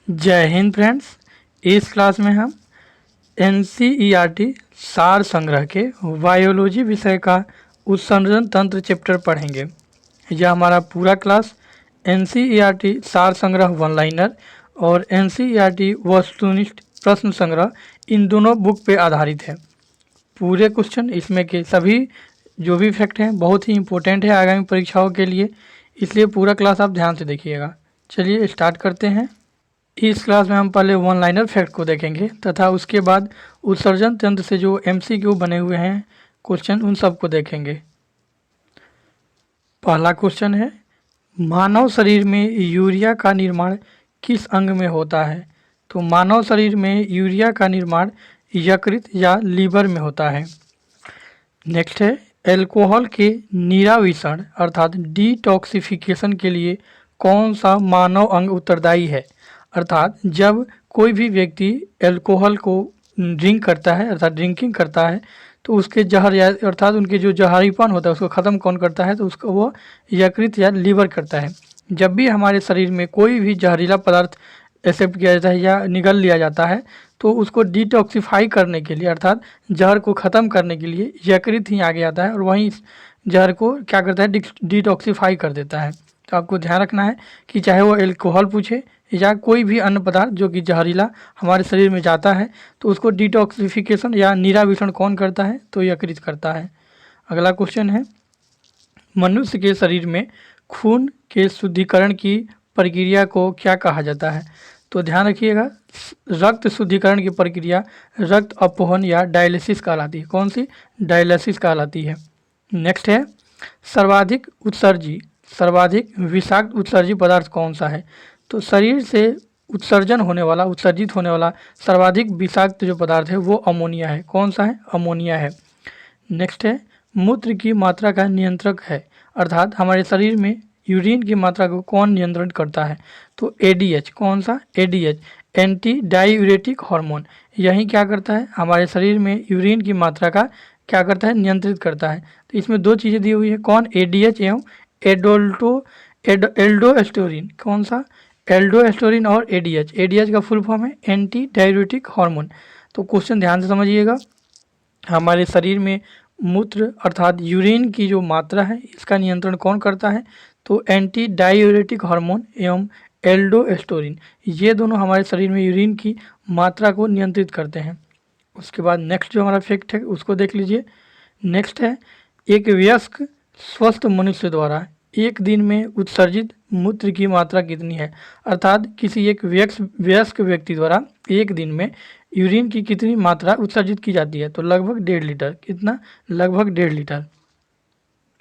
जय हिंद फ्रेंड्स। इस क्लास में हम एनसीईआरटी सार संग्रह के बायोलॉजी विषय का उत्सर्जन तंत्र चैप्टर पढ़ेंगे। यह हमारा पूरा क्लास एनसीईआरटी सार संग्रह वन लाइनर और एनसीईआरटी वस्तुनिष्ठ प्रश्न संग्रह इन दोनों बुक पे आधारित है। पूरे क्वेश्चन इसमें के सभी जो भी फैक्ट हैं बहुत ही इम्पोर्टेंट है आगामी परीक्षाओं के लिए, इसलिए पूरा क्लास आप ध्यान से देखिएगा। चलिए स्टार्ट करते हैं। इस क्लास में हम पहले वन लाइनर फैक्ट को देखेंगे तथा उसके बाद उत्सर्जन तंत्र से जो एमसीक्यू बने हुए हैं क्वेश्चन उन सब को देखेंगे। पहला क्वेश्चन है, मानव शरीर में यूरिया का निर्माण किस अंग में होता है? तो मानव शरीर में यूरिया का निर्माण यकृत या लीवर में होता है। नेक्स्ट है, एल्कोहल के निराविषण अर्थात डिटॉक्सिफिकेशन के लिए कौन सा मानव अंग उत्तरदायी है? अर्थात जब कोई भी व्यक्ति एल्कोहल को ड्रिंक करता है अर्थात ड्रिंकिंग करता है तो उसके जहर या अर्थात उनके जो जहरीपन होता है उसको ख़त्म कौन करता है? तो उसको वो यकृत या लीवर करता है। जब भी हमारे शरीर में कोई भी जहरीला पदार्थ एक्सेप्ट किया जाता है या निगल लिया जाता है तो उसको डिटॉक्सिफाई करने के लिए अर्थात जहर को ख़त्म करने के लिए यकृत ही आगे आता है और वहीं जहर को क्या करता है? डिटॉक्सिफाई कर देता है। तो आपको ध्यान रखना है कि चाहे वो एल्कोहल पूछे या कोई भी अन्य पदार्थ जो कि जहरीला हमारे शरीर में जाता है तो उसको डिटॉक्सिफिकेशन या निराविषण कौन करता है? तो यकृत करता है। अगला क्वेश्चन है, मनुष्य के शरीर में खून के शुद्धिकरण की प्रक्रिया को क्या कहा जाता है? तो ध्यान रखिएगा, रक्त शुद्धिकरण की प्रक्रिया रक्त अपवहन या डायलिसिस कहलाती है। कौन सी? डायलिसिस कहलाती है। नेक्स्ट है, सर्वाधिक विषाक्त उत्सर्जी पदार्थ कौन सा है? तो शरीर से उत्सर्जित होने वाला सर्वाधिक विषाक्त जो पदार्थ है वो अमोनिया है। कौन सा है? अमोनिया है। नेक्स्ट है, मूत्र की मात्रा का नियंत्रक है अर्थात हमारे शरीर में यूरिन की मात्रा को कौन नियंत्रण करता है? तो एडीएच। कौन सा? ADH, anti diuretic hormone. यही क्या करता है? हमारे शरीर में यूरिन की मात्रा का क्या करता है? नियंत्रित करता है। तो इसमें दो चीज़ें दी हुई है, कौन? एडीएच एवं एल्डोस्टेरोन। कौन सा? एल्डोस्टेरोन और एडीएच। एडीएच का फुल फॉर्म है एंटी डायूरेटिक हार्मोन। तो क्वेश्चन ध्यान से समझिएगा, हमारे शरीर में मूत्र अर्थात यूरिन की जो मात्रा है इसका नियंत्रण कौन करता है? तो एंटी डायूरेटिक हार्मोन एवं एल्डोस्टेरोन, ये दोनों हमारे शरीर में यूरिन की मात्रा को नियंत्रित करते हैं। उसके बाद नेक्स्ट जो हमारा फैक्ट है उसको देख लीजिए। नेक्स्ट है, एक वयस्क स्वस्थ मनुष्य द्वारा एक दिन में उत्सर्जित मूत्र की मात्रा कितनी है? अर्थात किसी एक वयस्क व्यक्ति द्वारा एक दिन में यूरिन की कितनी मात्रा उत्सर्जित की जाती है? तो लगभग 1.5 लीटर। कितना? लगभग 1.5 लीटर।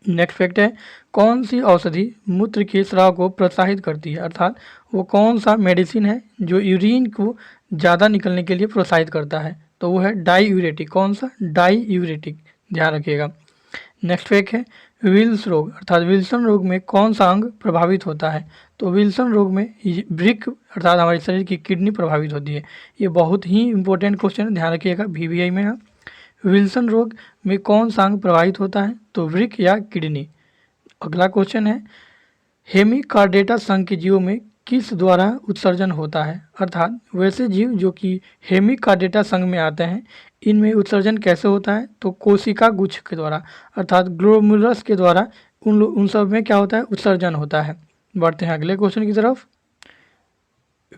नेक्स्ट फैक्ट है, कौन सी औषधि मूत्र के स्राव को प्रोत्साहित करती है? अर्थात वो कौन सा मेडिसिन है जो यूरिन को ज़्यादा निकलने के लिए प्रोत्साहित करता है? तो वो है डाईयूरेटिक। कौन सा? डाईयूरेटिक, ध्यान रखिएगा। नेक्स्ट फैक्ट है, विल्स रोग अर्थात विल्सन रोग में कौन सा अंग प्रभावित होता है? तो विल्सन रोग में वृक्क अर्थात हमारे शरीर की किडनी प्रभावित होती है। ये बहुत ही इंपॉर्टेंट क्वेश्चन है, ध्यान रखिएगा VVI में। विल्सन रोग में कौन सा अंग प्रभावित होता है? तो वृक्क या किडनी। अगला क्वेश्चन है, हेमिकार्डेटा संघ के जीवों में किस द्वारा उत्सर्जन होता है? अर्थात वैसे जीव जो कि हेमिकार्डेटा संघ में आते हैं इनमें उत्सर्जन कैसे होता है? तो कोशिका गुच्छ के द्वारा अर्थात ग्लोमुलस के द्वारा उन सब में क्या होता है? उत्सर्जन होता है। बढ़ते हैं अगले क्वेश्चन की तरफ।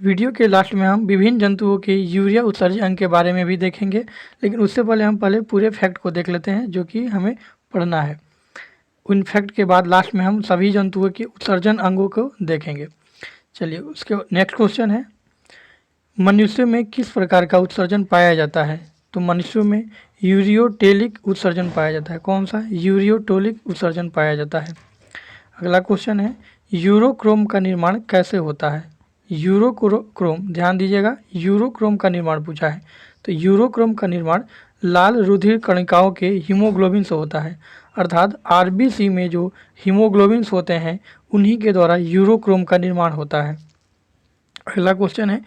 वीडियो के लास्ट में हम विभिन्न जंतुओं के यूरिया उत्सर्जन अंग के बारे में भी देखेंगे, लेकिन उससे पहले हम पूरे फैक्ट को देख लेते हैं जो कि हमें पढ़ना है। उन फैक्ट के बाद लास्ट में हम सभी जंतुओं के उत्सर्जन अंगों को देखेंगे। चलिए उसके नेक्स्ट क्वेश्चन है, मनुष्य में किस प्रकार का उत्सर्जन पाया जाता है? तो मनुष्यों में यूरियोटेलिक उत्सर्जन पाया जाता है। कौन सा? यूरियोटोलिक उत्सर्जन पाया जाता है। अगला क्वेश्चन है, यूरोक्रोम का निर्माण कैसे होता है? यूरोक्रोम, ध्यान दीजिएगा, यूरोक्रोम का निर्माण पूछा है। तो यूरोक्रोम का निर्माण लाल रुधिर कणिकाओं के हीमोग्लोबिन से होता है अर्थात आरबीसी में जो हीमोग्लोबिन्स होते हैं उन्हीं के द्वारा यूरोक्रोम का निर्माण होता है। अगला क्वेश्चन है,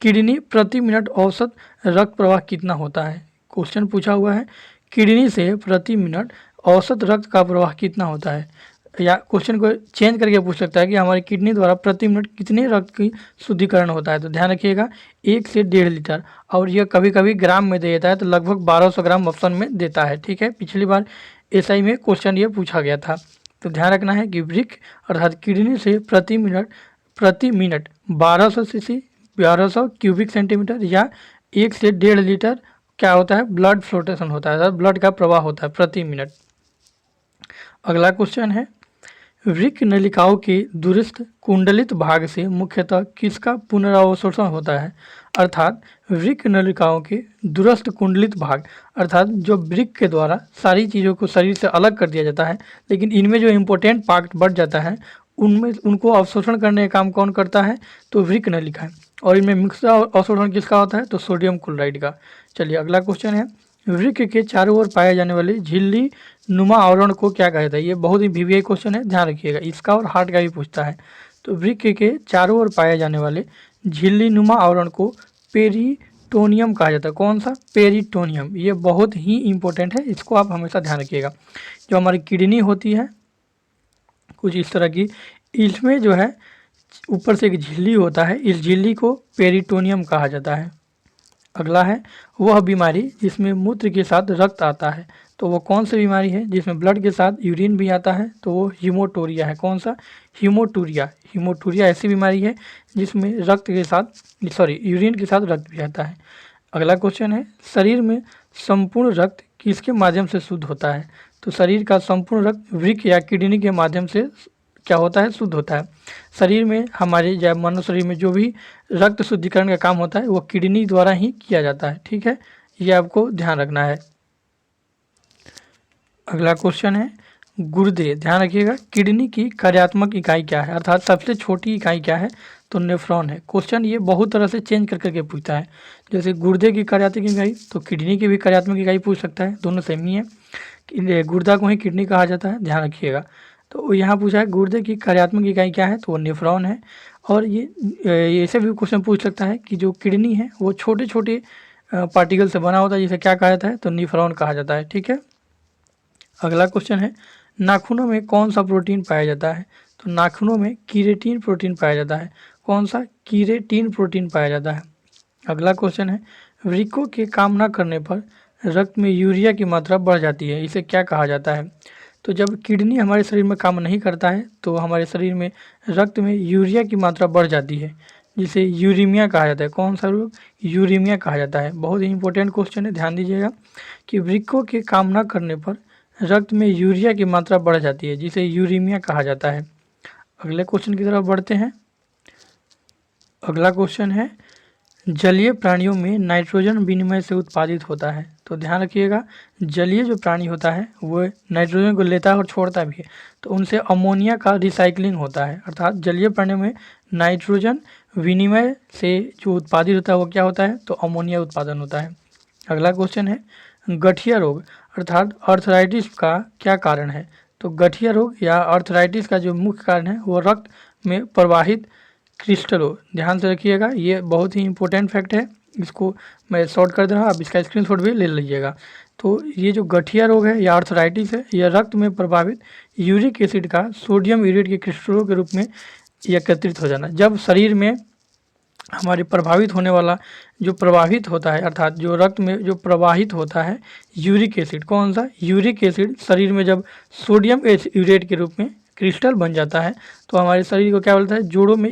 किडनी प्रति मिनट औसत रक्त प्रवाह कितना होता है? क्वेश्चन पूछा हुआ है किडनी से प्रति मिनट औसत रक्त का प्रवाह कितना होता है? या क्वेश्चन को चेंज करके पूछ सकता है कि हमारी किडनी द्वारा प्रति मिनट कितने रक्त की शुद्धिकरण होता है। तो ध्यान रखिएगा 1 से 1.5 लीटर, और यह कभी कभी ग्राम में दे देता है, तो लगभग 1200 ग्राम ऑप्शन में देता है। ठीक है, पिछली बार एसआई में क्वेश्चन ये पूछा गया था। तो ध्यान रखना है कि वृक्क अर्थात किडनी से प्रति मिनट 1200 सीसी 1200 क्यूबिक सेंटीमीटर या 1 से 1.5 लीटर क्या होता है, ब्लड फ्लोटेशन होता है, ब्लड का प्रवाह होता है प्रति मिनट। अगला क्वेश्चन है, वृक्क नलिकाओं के दूरस्थ कुंडलित भाग से मुख्यतः किसका पुनरावशोषण होता है। अर्थात वृक्क नलिकाओं के दूरस्थ कुंडलित भाग अर्थात जो वृक्क के द्वारा सारी चीज़ों को शरीर से अलग कर दिया जाता है, लेकिन इनमें जो इम्पोर्टेंट पार्ट बढ़ जाता है उनमें उनको अवशोषण करने का काम कौन करता है, तो वृक्क नलिका है। और इनमें मुख्य अवशोषण किसका होता है, तो सोडियम क्लोराइड का। चलिए अगला क्वेश्चन है, वृक्क के चारों ओर पाए जाने वाले झिल्ली नुमा आवरण को क्या कहा जाता है। ये बहुत ही वीवीआई क्वेश्चन है, ध्यान रखिएगा, इसका और हार्ट का भी पूछता है। तो वृक्क के चारों ओर पाए जाने वाले झिल्ली नुमा आवरण को पेरिटोनियम कहा जाता है। कौन सा, पेरिटोनियम। ये बहुत ही इंपॉर्टेंट है, इसको आप हमेशा ध्यान रखिएगा। जो हमारी किडनी होती है कुछ इस तरह की, इसमें जो है ऊपर से एक झिल्ली होता है, इस झिल्ली को पेरिटोनियम कहा जाता है। अगला है, वह बीमारी जिसमें मूत्र के साथ रक्त आता है। तो वो कौन सी बीमारी है, जिसमें ब्लड के साथ यूरिन भी आता है, तो वो हीमोटोरिया है। कौन सा, हीमोटूरिया। हीमोटूरिया ऐसी बीमारी है जिसमें रक्त के साथ यूरिन के साथ रक्त भी आता है। अगला क्वेश्चन है, शरीर में संपूर्ण रक्त किसके माध्यम से शुद्ध होता है। तो शरीर का संपूर्ण रक्त वृक्क या किडनी के माध्यम से क्या होता है, शुद्ध होता है। शरीर में हमारे या मानव शरीर में जो भी रक्त शुद्धिकरण का काम होता है वो किडनी द्वारा ही किया जाता है। ठीक है, ये आपको ध्यान रखना है। अगला क्वेश्चन है, गुर्दे। ध्यान रखिएगा, किडनी की कार्यात्मक इकाई क्या है, अर्थात सबसे छोटी इकाई क्या है, तो नेफ्रॉन है। क्वेश्चन ये बहुत तरह से चेंज कर करके पूछता है, जैसे गुर्दे की कार्यात्मक इकाई, तो किडनी की भी कार्यात्मक इकाई पूछ सकता है, दोनों सेम ही है। गुर्दा को ही किडनी कहा जाता है, ध्यान रखिएगा। तो यहाँ पूछा है गुर्दे की कार्यात्मक इकाई क्या है, तो वो नेफ्रॉन है। और ये ऐसे भी क्वेश्चन पूछ सकता है कि जो किडनी है वो छोटे छोटे पार्टिकल से बना होता है, जिसे क्या कहा जाता है, तो नेफ्रॉन कहा जाता है। ठीक है, अगला क्वेश्चन है, नाखूनों में कौन सा प्रोटीन पाया जाता है। तो नाखूनों में कीरेटिन प्रोटीन पाया जाता है। कौन सा, कीरेटिन प्रोटीन पाया जाता है। अगला क्वेश्चन है, वृक्कों के काम न करने पर रक्त में यूरिया की मात्रा बढ़ जाती है, इसे क्या कहा जाता है। तो जब किडनी हमारे शरीर में काम नहीं करता है तो हमारे शरीर में रक्त में यूरिया की मात्रा बढ़ जाती है, जिसे यूरीमिया कहा जाता है। कौन सा रोग, यूरीमिया कहा जाता है। बहुत ही इंपॉर्टेंट क्वेश्चन है, ध्यान दीजिएगा कि वृक्कों के काम न करने पर रक्त में यूरिया की मात्रा बढ़ जाती है, जिसे यूरीमिया कहा जाता है। अगले क्वेश्चन की तरफ बढ़ते हैं। अगला क्वेश्चन है, जलीय प्राणियों में नाइट्रोजन विनिमय से उत्पादित होता है। तो ध्यान रखिएगा, जलीय जो प्राणी होता है वो नाइट्रोजन को लेता है और छोड़ता भी है, तो उनसे अमोनिया का रिसाइकलिंग होता है। अर्थात जलीय प्राणियों में नाइट्रोजन विनिमय से जो उत्पादित होता है वो क्या होता है, तो अमोनिया उत्पादन होता है। अगला क्वेश्चन है, गठिया रोग अर्थात अर्थराइटिस का क्या कारण है। तो गठिया रोग या अर्थराइटिस का जो मुख्य कारण है वो रक्त में प्रवाहित क्रिस्टल हो। ध्यान से रखिएगा, ये बहुत ही इंपॉर्टेंट फैक्ट है, इसको मैं शॉर्ट कर दे रहा हूँ, आप इसका स्क्रीनशॉट भी ले लीजिएगा। तो ये जो गठिया रोग है या अर्थराइटिस है, यह रक्त में प्रभावित यूरिक एसिड का सोडियम यूरेट के क्रिस्टलों के रूप में एकत्रित हो जाना। जब शरीर में हमारे प्रभावित होने वाला जो प्रवाहित होता है, अर्थात जो रक्त में जो प्रवाहित होता है यूरिक एसिड, कौन सा, यूरिक एसिड शरीर में जब सोडियम यूरेट के रूप में क्रिस्टल बन जाता है तो हमारे शरीर को क्या बोलता है, जोड़ों में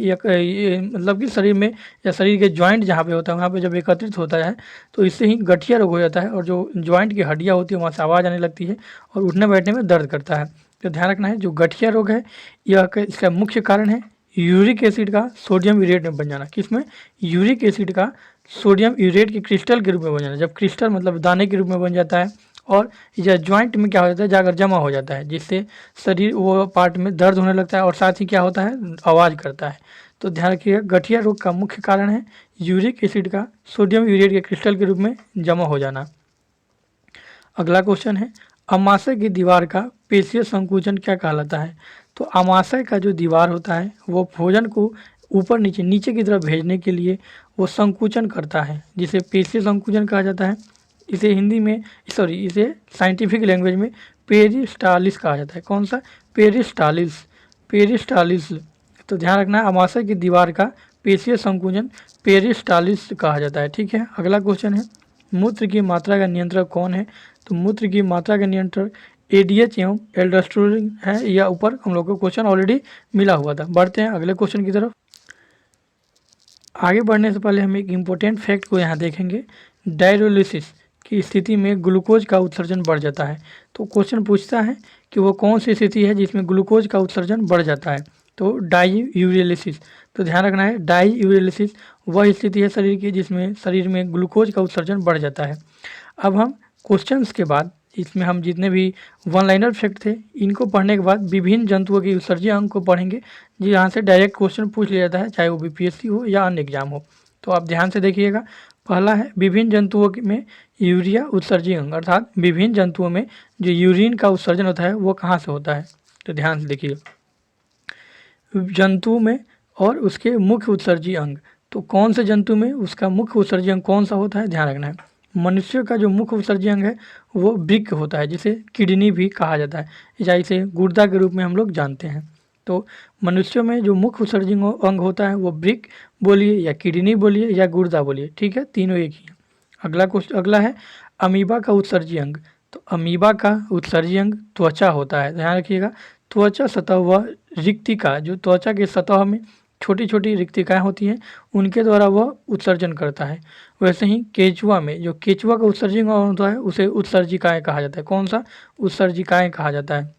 मतलब कि शरीर में या शरीर के जॉइंट जहाँ पे होता है वहाँ पे जब एकत्रित होता है तो इससे ही गठिया रोग हो जाता है, और जो जॉइंट की हड्डियाँ होती है वहाँ से आवाज़ आने लगती है और उठने बैठने में दर्द करता है। तो ध्यान रखना है, जो गठिया रोग है यह इसका मुख्य कारण है यूरिक एसिड का सोडियम यूरेट में बन जाना। किसमें, यूरिक एसिड का सोडियम यूरेट के क्रिस्टल के रूप में बन जाना। जब क्रिस्टल मतलब दाने के रूप में बन जाता है और यह जॉइंट में क्या हो जाता है, जाकर जमा हो जाता है, जिससे शरीर वो पार्ट में दर्द होने लगता है और साथ ही क्या होता है, आवाज़ करता है। तो ध्यान रखिएगा, गठिया रोग का मुख्य कारण है यूरिक एसिड का सोडियम यूरेट के क्रिस्टल के रूप में जमा हो जाना। अगला क्वेश्चन है, अमाशय की दीवार का पेशीय संकुचन क्या कहलाता है। तो अमाशय का जो दीवार होता है वो भोजन को ऊपर नीचे की तरफ भेजने के लिए वो संकुचन करता है, जिसे पेशीय संकुचन कहा जाता है। इसे हिंदी में इसे साइंटिफिक लैंग्वेज में पेरिस्टालिस कहा जाता है। कौन सा, पेरिस्टालिस, पेरिस्टालिस। तो ध्यान रखना, अमाशय की दीवार का पेशीय संकुचन पेरिस्टालिस कहा जाता है। ठीक है, अगला क्वेश्चन है, मूत्र की मात्रा का नियंत्रक कौन है? तो मूत्र की मात्रा का नियंत्रक एडीएच एवं एल्डोस्टेरोन है। यह ऊपर हम लोग को क्वेश्चन ऑलरेडी मिला हुआ था। बढ़ते हैं अगले क्वेश्चन की तरफ। आगे बढ़ने से पहले हम एक इम्पोर्टेंट फैक्ट को यहाँ देखेंगे। डायरोलिसिस की स्थिति में ग्लूकोज का उत्सर्जन बढ़ जाता है। तो क्वेश्चन पूछता है कि वो कौन सी स्थिति है जिसमें ग्लूकोज का उत्सर्जन बढ़ जाता है? तो डाईयूरेलिसिस। तो ध्यान रखना है, डाईयूरेलिसिस वह स्थिति है शरीर की जिसमें शरीर में ग्लूकोज का उत्सर्जन बढ़ जाता है। अब हम क्वेश्चंस के बाद इसमें हम जितने भी वन लाइनर फैक्ट थे इनको पढ़ने के बाद विभिन्न जंतुओं के उत्सर्जन अंग को पढ़ेंगे, जी यहाँ से डायरेक्ट क्वेश्चन पूछ लिया जाता है, चाहे वो बीपीएससी हो या अन्य एग्जाम हो। तो आप ध्यान से देखिएगा। पहला है, विभिन्न जंतुओं में यूरिया उत्सर्जन अंग, अर्थात विभिन्न जंतुओं में जो यूरिन का उत्सर्जन होता है वो कहाँ से होता है? तो ध्यान से देखिए, जंतु में और उसके मुख्य उत्सर्जी अंग। तो कौन से जंतु में उसका मुख्य उत्सर्जी अंग कौन सा होता है? ध्यान रखना है। मनुष्य का जो मुख्य उत्सर्जी अंग है वो वृक्क होता है, जिसे किडनी भी कहा जाता है, या इसे गुर्दा के रूप में हम लोग जानते हैं। तो मनुष्यों में जो मुख्य उत्सर्जी अंग होता है वो वृक्क बोलिए या किडनी बोलिए या गुर्दा बोलिए। ठीक है, तीनों एक ही है। अगला है अमीबा का उत्सर्जी अंग। तो अमीबा का उत्सर्जी अंग त्वचा होता है। ध्यान रखिएगा, त्वचा सतह व रिक्तिका, जो त्वचा के सतह में छोटी छोटी रिक्तिकाएँ होती हैं उनके द्वारा वह उत्सर्जन करता है। वैसे ही केंचुआ में जो केंचुआ का उत्सर्जन होता है उसे उत्सर्जिकाएँ कहा जाता है। कौन सा? उत्सर्जिकाएँ कहा जाता है।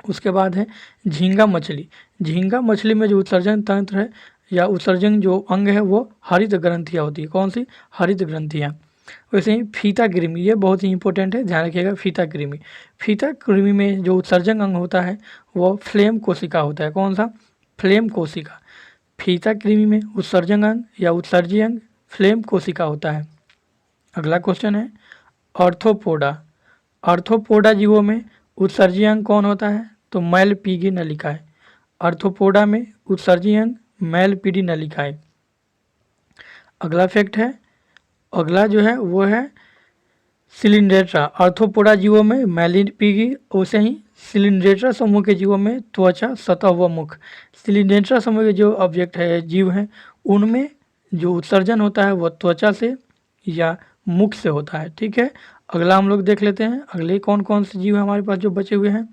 उसके बाद है झींगा मछली। झींगा मछली में जो उत्सर्जन तंत्र है या उत्सर्जन जो अंग है वो हरित ग्रंथियाँ होती है। कौन सी? हरित ग्रंथियाँ। वैसे ही फीता कृमि, ये बहुत ही इंपॉर्टेंट है, ध्यान रखिएगा। फीता कृमि, फीता कृमि में जो उत्सर्जन अंग होता है वो फ्लेम कोशिका होता है। कौन सा? फ्लेम कोशिका। फीता कृमि में उत्सर्जन अंग या उत्सर्जी अंग फ्लेम कोशिका होता है। अगला क्वेश्चन है ऑर्थोपोडा। ऑर्थोपोडा जीवों में उत्सर्जी अंग कौन होता है? तो मैलपीगी नलिकाएं। ऑर्थोपोडा में उत्सर्जी अंग मैलपीडी नलिकाएं। अगला फैक्ट है, अगला जो है वो है सिलिंड्रेट्रा। ऑर्थोपोडा जीवों में मैलपीगी, वैसे ही सिलिंड्रेट्रा समूह के जीवों में त्वचा सतह व मुख। सिलिंड्रेट्रा समूह के जो ऑब्जेक्ट है, जीव हैं, उनमें जो उत्सर्जन होता है वह त्वचा से या मुख से होता है। ठीक है, अगला हम लोग देख लेते हैं। अगले कौन कौन से जीव हमारे पास जो बचे हुए हैं?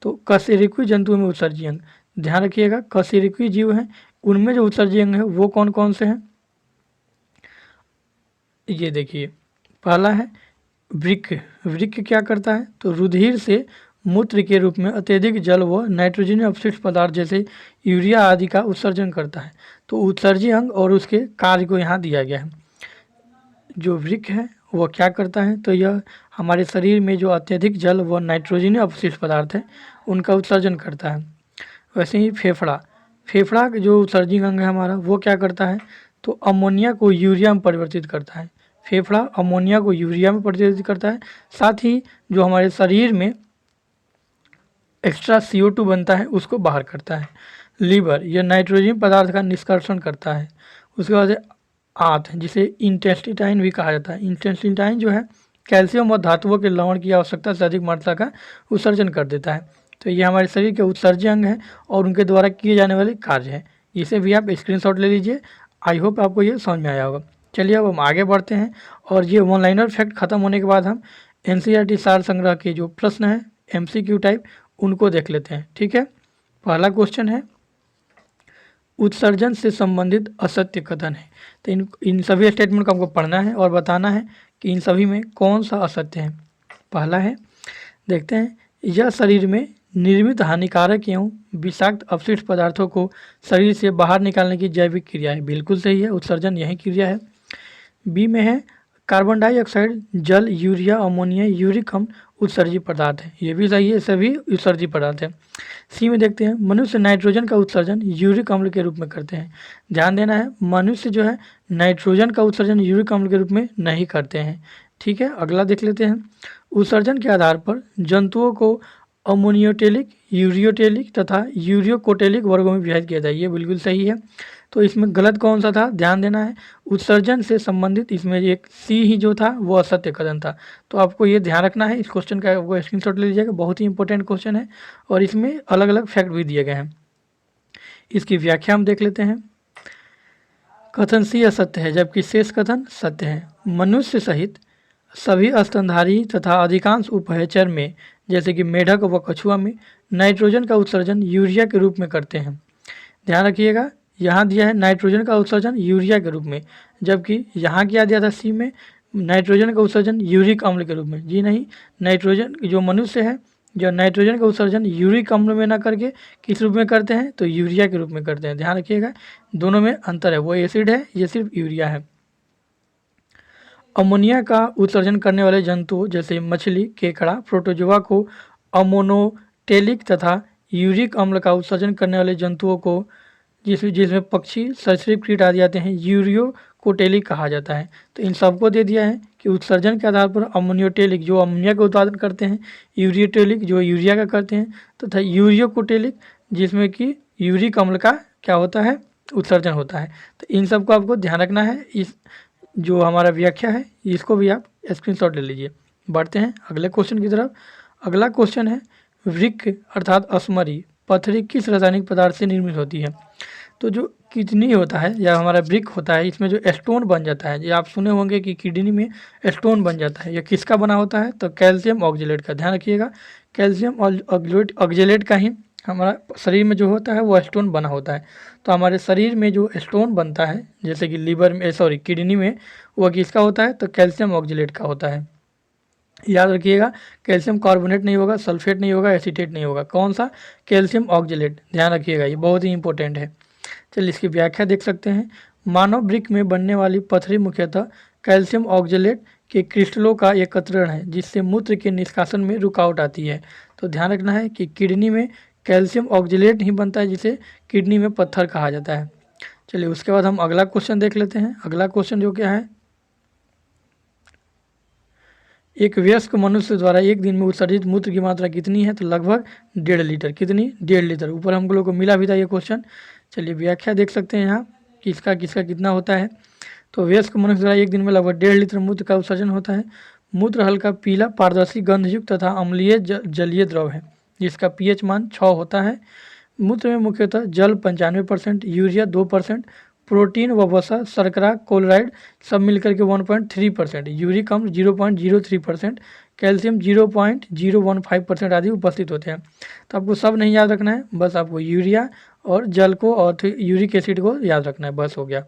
तो कशेरुकी जंतुओं में उत्सर्जी अंग। ध्यान रखिएगा, कशेरुकी जीव हैं उनमें जो उत्सर्जी अंग है वो कौन कौन से हैं? ये देखिए, पहला है वृक्क। वृक्क क्या करता है? तो रुधिर से मूत्र के रूप में अत्यधिक जल व नाइट्रोजन अपशिष्ट पदार्थ जैसे यूरिया आदि का उत्सर्जन करता है। तो उत्सर्जी अंग और उसके कार्य को यहाँ दिया गया है। जो वृक्क है वह क्या करता है? तो यह हमारे शरीर में जो अत्यधिक जल व नाइट्रोजन अपशिष्ट पदार्थ है उनका उत्सर्जन करता है। वैसे ही फेफड़ा, फेफड़ा जो उत्सर्जी अंग है हमारा वो क्या करता है? तो अमोनिया को यूरिया में परिवर्तित करता है। फेफड़ा अमोनिया को यूरिया में परिवर्तित करता है। साथ ही जो हमारे शरीर में एक्स्ट्रा CO2 बनता है उसको बाहर करता है। लीवर, यह नाइट्रोजन पदार्थ का निष्कर्षण करता है। उसके बाद आंत, जिसे इंटेस्टाइन भी कहा जाता है। इंटेस्टाइन जो है कैल्शियम और धातुओं के लवण की आवश्यकता से अधिक मात्रा का उत्सर्जन कर देता है। तो ये हमारे शरीर के उत्सर्जी अंग हैं और उनके द्वारा किए जाने वाले कार्य हैं। इसे भी आप स्क्रीनशॉट ले लीजिए। आई होप आपको ये समझ में आया होगा। चलिए अब हम आगे बढ़ते हैं और ये वन लाइनर फैक्ट खत्म होने के बाद हम NCERT सार संग्रह के जो प्रश्न हैं MCQ टाइप उनको देख लेते हैं। ठीक है, पहला क्वेश्चन है उत्सर्जन से संबंधित असत्य कथन है। तो इन सभी स्टेटमेंट को हमको पढ़ना है और बताना है कि इन सभी में कौन सा असत्य है। पहला है, देखते हैं, यह शरीर में निर्मित हानिकारक एवं विषाक्त अपशिष्ट पदार्थों को शरीर से बाहर निकालने की जैविक क्रिया है। बिल्कुल सही है, उत्सर्जन यही क्रिया है। बी में है कार्बन डाइऑक्साइड, जल, यूरिया, अमोनिया, यूरिक अम्ल उत्सर्जी पदार्थ है। ये भी सही है, सभी उत्सर्जी पदार्थ है। सी में देखते हैं, मनुष्य नाइट्रोजन का उत्सर्जन यूरिक अम्ल के रूप में करते हैं। ध्यान देना है, मनुष्य जो है नाइट्रोजन का उत्सर्जन यूरिक अम्ल के रूप में नहीं करते हैं। ठीक है, अगला देख लेते हैं। उत्सर्जन के आधार पर जंतुओं को अमोनियोटेलिक, यूरियोटेलिक तथा यूरियोकोटेलिक वर्गों में विभाजित किया जाए। ये बिल्कुल सही है। तो इसमें गलत कौन सा था, ध्यान देना है। उत्सर्जन से संबंधित इसमें एक सी ही जो था वो असत्य कथन था। तो आपको ये ध्यान रखना है, इस क्वेश्चन का आपको स्क्रीनशॉट ले लीजिएगा, बहुत ही इंपॉर्टेंट क्वेश्चन है और इसमें अलग अलग फैक्ट भी दिए गए हैं। इसकी व्याख्या हम देख लेते हैं। कथन सी असत्य है जबकि शेष कथन सत्य है। मनुष्य सहित सभी स्तनधारी तथा अधिकांश उभयचर में जैसे कि मेढक व कछुआ में नाइट्रोजन का उत्सर्जन यूरिया के रूप में करते हैं। ध्यान रखिएगा, यहाँ दिया है नाइट्रोजन का उत्सर्जन यूरिया के रूप में, जबकि यहाँ क्या दिया था सी में, नाइट्रोजन का उत्सर्जन यूरिक अम्ल के रूप में। जी नहीं, नाइट्रोजन जो मनुष्य है जो नाइट्रोजन का उत्सर्जन यूरिक अम्ल में ना करके किस रूप में करते हैं, तो यूरिया के रूप में करते हैं। ध्यान रखिएगा, दोनों में अंतर है, वो एसिड है, ये सिर्फ यूरिया है। अमोनिया का उत्सर्जन करने वाले जंतु जैसे मछली, केकड़ा, प्रोटोजोआ को अमोनोटेलिक तथा यूरिक अम्ल का उत्सर्जन करने वाले जंतुओं को जिसमें पक्षी, सरीसृप, कीट आदि आते हैं, यूरियोकोटेलिक कहा जाता है। तो इन सबको दे दिया है कि उत्सर्जन के आधार पर अमोनियोटेलिक जो अमोनिया का उत्पादन करते हैं, यूरियोटेलिक जो यूरिया का करते हैं, तथा यूरियोकोटेलिक जिसमें कि यूरिक अम्ल का क्या होता है, उत्सर्जन होता है। तो इन सबको आपको ध्यान रखना है। इस जो हमारा व्याख्या है इसको भी आप स्क्रीनशॉट ले लीजिए। बढ़ते हैं अगले क्वेश्चन की तरफ। अगला क्वेश्चन है, वृक्क अर्थात असमरी पथरी किस रासायनिक पदार्थ से निर्मित होती है। तो जो किडनी होता है या हमारा वृक्क होता है, इसमें जो स्टोन बन जाता है, ये आप सुने होंगे कि किडनी में स्टोन बन जाता है, यह किसका बना होता है, तो कैल्शियम ऑक्जेलेट का। ध्यान रखिएगा, कैल्शियम ऑक्जेलेट का ही हमारा शरीर में जो होता है वो स्टोन बना होता है। तो हमारे शरीर में जो स्टोन बनता है जैसे कि लीवर में, सॉरी किडनी में, वो किसका होता है, तो कैल्शियम ऑक्जेलेट का होता है। याद रखिएगा, कैल्शियम कार्बोनेट नहीं होगा, सल्फेट नहीं होगा, एसीटेट नहीं होगा, कौन सा, कैल्शियम ऑक्जेलेट। ध्यान रखिएगा, ये बहुत ही इंपॉर्टेंट है। चलिए इसकी व्याख्या देख सकते हैं। मानव वृक्क में बनने वाली पथरी मुख्यतः कैल्शियम ऑक्जेलेट के क्रिस्टलों का एकत्रण है जिससे मूत्र के निष्कासन में रुकावट आती है। तो ध्यान रखना है कि किडनी में कैल्शियम ऑक्जेलेट ही बनता है जिसे किडनी में पत्थर कहा जाता है। चलिए उसके बाद हम अगला क्वेश्चन देख लेते हैं। अगला क्वेश्चन जो क्या है, एक वयस्क मनुष्य द्वारा एक दिन में उत्सर्जित मूत्र की मात्रा कितनी है, तो लगभग 1.5 लीटर। कितनी, 1.5 लीटर। ऊपर हम लोग को मिला भी था ये क्वेश्चन। चलिए व्याख्या देख सकते हैं यहाँ किसका किसका कितना होता है। तो वयस्क मनुष्य द्वारा एक दिन में लगभग 1.5 लीटर मूत्र का उत्सर्जन होता है। मूत्र हल्का पीला, पारदर्शी, गंधयुक्त तथा अम्लीय जलीय द्रव है जिसका pH मान 6 होता है। मूत्र में मुख्यतः जल 95%, यूरिया 2%, प्रोटीन व वसा, शर्करा, क्लोराइड सब मिलकर के 1.3%, यूरिक अम्ल 0.03%, कैल्शियम 0.015% आदि उपस्थित होते हैं। तो आपको सब नहीं याद रखना है, बस आपको यूरिया और जल को और यूरिक एसिड को याद रखना है, बस हो गया।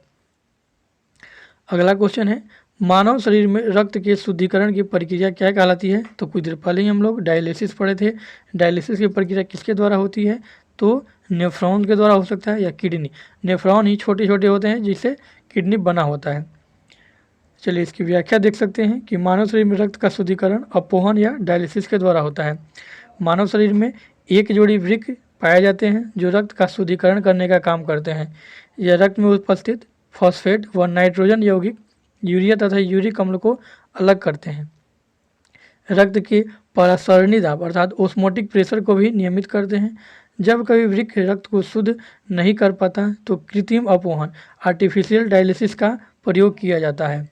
अगला क्वेश्चन है, मानव शरीर में रक्त के शुद्धिकरण की प्रक्रिया क्या कहलाती है। तो कुछ देर पहले ही हम लोग डायलिसिस पढ़े थे। डायलिसिस की प्रक्रिया किसके द्वारा होती है, तो नेफ्रॉन के द्वारा हो सकता है या किडनी। नेफ्रॉन ही छोटे छोटे होते हैं जिससे किडनी बना होता है। चलिए इसकी व्याख्या देख सकते हैं कि मानव शरीर में रक्त का शुद्धिकरण अपोहन या डायलिसिस के द्वारा होता है। मानव शरीर में एक जोड़ी वृक्क पाए जाते हैं जो रक्त का शुद्धिकरण करने का काम करते हैं। यह रक्त में उपस्थित फॉस्फेट व नाइट्रोजन यौगिक यूरिया तथा यूरिक अम्ल को अलग करते हैं। रक्त के परासरणी दाब अर्थात ओस्मोटिक प्रेशर को भी नियमित करते हैं। जब कभी वृक्क रक्त को शुद्ध नहीं कर पाता तो कृत्रिम अपोहन आर्टिफिशियल डायलिसिस का प्रयोग किया जाता है।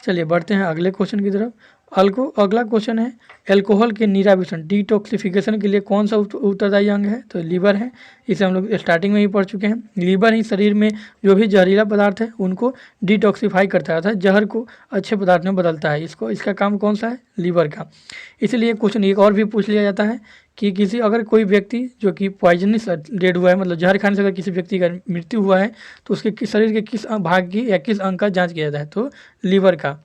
चलिए बढ़ते हैं अगले क्वेश्चन की तरफ। अगला क्वेश्चन है, एल्कोहल के निराविषण डिटॉक्सिफिकेशन के लिए कौन सा उत्तरदायी अंग है, तो लीवर है। इसे हम लोग स्टार्टिंग में ही पढ़ चुके हैं। लीवर ही शरीर में जो भी जहरीला पदार्थ है उनको डिटॉक्सिफाई करता है, अर्थात जहर को अच्छे पदार्थ में बदलता है। इसका काम कौन सा है, लीवर का। इसलिए क्वेश्चन एक और भी पूछ लिया जाता है कि अगर कोई व्यक्ति जो कि पॉइजनस डेड हुआ है, मतलब जहर खाने से अगर किसी व्यक्ति का मृत्यु हुआ है तो उसके शरीर के किस भाग की या किस अंग का जाँच किया जाता है, तो लीवर का।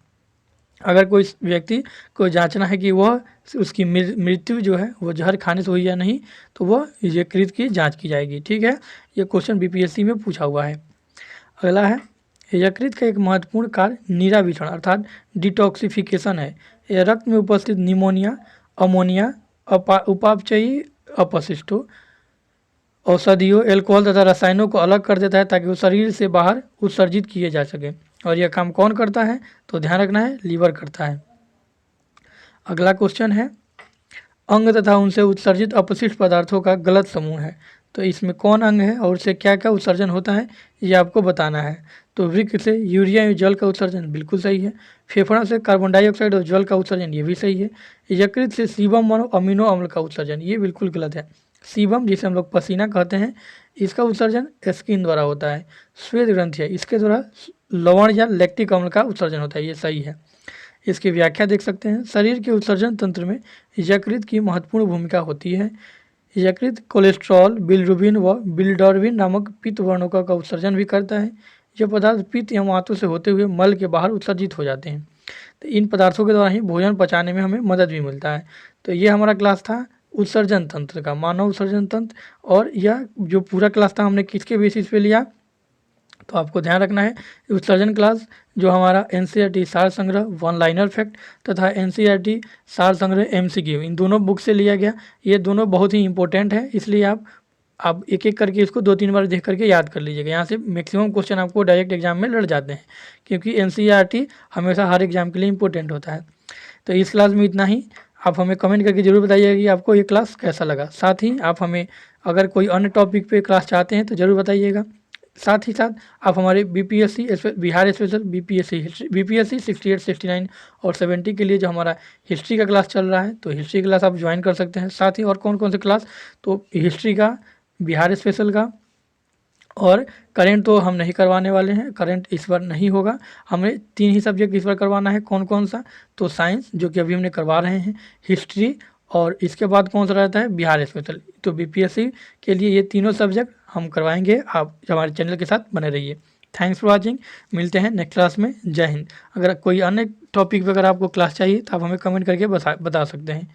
अगर कोई व्यक्ति को जांचना है कि वह उसकी मृत्यु जो है वो जहर खाने से हुई या नहीं, तो वह यकृत की जांच की जाएगी। ठीक है, ये क्वेश्चन बीपीएससी में पूछा हुआ है। अगला है, यकृत का एक महत्वपूर्ण कार्य निराविषण अर्थात डिटॉक्सिफिकेशन है। यह रक्त में उपस्थित निमोनिया, अमोनिया, उपापचयी अपशिष्टों, औषधियों, अल्कोहल तथा रसायनों को अलग कर देता है ताकि वो शरीर से बाहर उत्सर्जित किए जा सके। और यह काम कौन करता है, तो ध्यान रखना है, लीवर करता है। अगला क्वेश्चन है, अंग तथा उनसे उत्सर्जित अपशिष्ट पदार्थों का गलत समूह है। तो इसमें कौन अंग है और उससे क्या क्या उत्सर्जन होता है ये आपको बताना है। तो वृक्क से यूरिया या जल का उत्सर्जन बिल्कुल सही है। फेफड़ा से कार्बन डाइऑक्साइड और जल का उत्सर्जन ये भी सही है। यकृत से सीबम और अमीनो अम्ल का उत्सर्जन ये बिल्कुल गलत है। सीबम जिसे हम लोग पसीना कहते हैं इसका उत्सर्जन स्किन द्वारा होता है। श्वेत ग्रंथि है इसके द्वारा लवण या लैक्टिक अम्ल का उत्सर्जन होता है, ये सही है। इसकी व्याख्या देख सकते हैं। शरीर के उत्सर्जन तंत्र में यकृत की महत्वपूर्ण भूमिका होती है। यकृत कोलेस्ट्रॉल, बिलिरुबिन व बिलिडर्बिन नामक पित्त वर्णों का उत्सर्जन भी करता है। यह पदार्थ पित्त या आंतों से होते हुए मल के बाहर उत्सर्जित हो जाते हैं। तो इन पदार्थों के द्वारा ही भोजन पचाने में हमें मदद भी मिलता है। तो ये हमारा क्लास था उत्सर्जन तंत्र का, मानव उत्सर्जन तंत्र। और यह जो पूरा क्लास था हमने किसके बेसिस पे लिया, तो आपको ध्यान रखना है उत्सर्जन क्लास जो हमारा एनसीईआरटी सार संग्रह वन लाइनर फैक्ट तथा एनसीईआरटी सार संग्रह एमसीक्यू इन दोनों बुक से लिया गया। ये दोनों बहुत ही इंपॉर्टेंट है, इसलिए आप एक एक करके इसको 2-3 बार देख करके याद कर लीजिएगा। यहाँ से मैक्सिमम क्वेश्चन आपको डायरेक्ट एग्जाम में लड़ जाते हैं, क्योंकि एनसीईआरटी हमेशा हर एग्जाम के लिए इंपॉर्टेंट होता है। तो इस क्लास में इतना ही। आप हमें कमेंट करके ज़रूर बताइएगा कि आपको ये क्लास कैसा लगा। साथ ही आप हमें अगर कोई अन्य टॉपिक पे क्लास चाहते हैं तो ज़रूर बताइएगा। साथ ही साथ आप हमारे बीपीएससी बिहार स्पेशल बीपीएससी 68, 69 और 70 के लिए जो हमारा हिस्ट्री का क्लास चल रहा है, तो हिस्ट्री क्लास आप ज्वाइन कर सकते हैं। साथ ही और कौन कौन से क्लास, तो हिस्ट्री का, बिहार स्पेशल का, और करेंट तो हम नहीं करवाने वाले हैं, करेंट इस बार नहीं होगा। हमें 3 ही सब्जेक्ट इस बार करवाना है। कौन कौन सा, तो साइंस जो कि अभी हमने करवा रहे हैं, हिस्ट्री, और इसके बाद कौन सा रहता है बिहार स्पेशल। तो बीपीएससी के लिए ये तीनों सब्जेक्ट हम करवाएंगे। आप हमारे चैनल के साथ बने रहिए। Thanks for watching. मिलते हैं नेक्स्ट क्लास में। जय हिंद। अगर कोई अन्य टॉपिक पर अगर आपको क्लास चाहिए तो आप हमें कमेंट करके बता सकते हैं।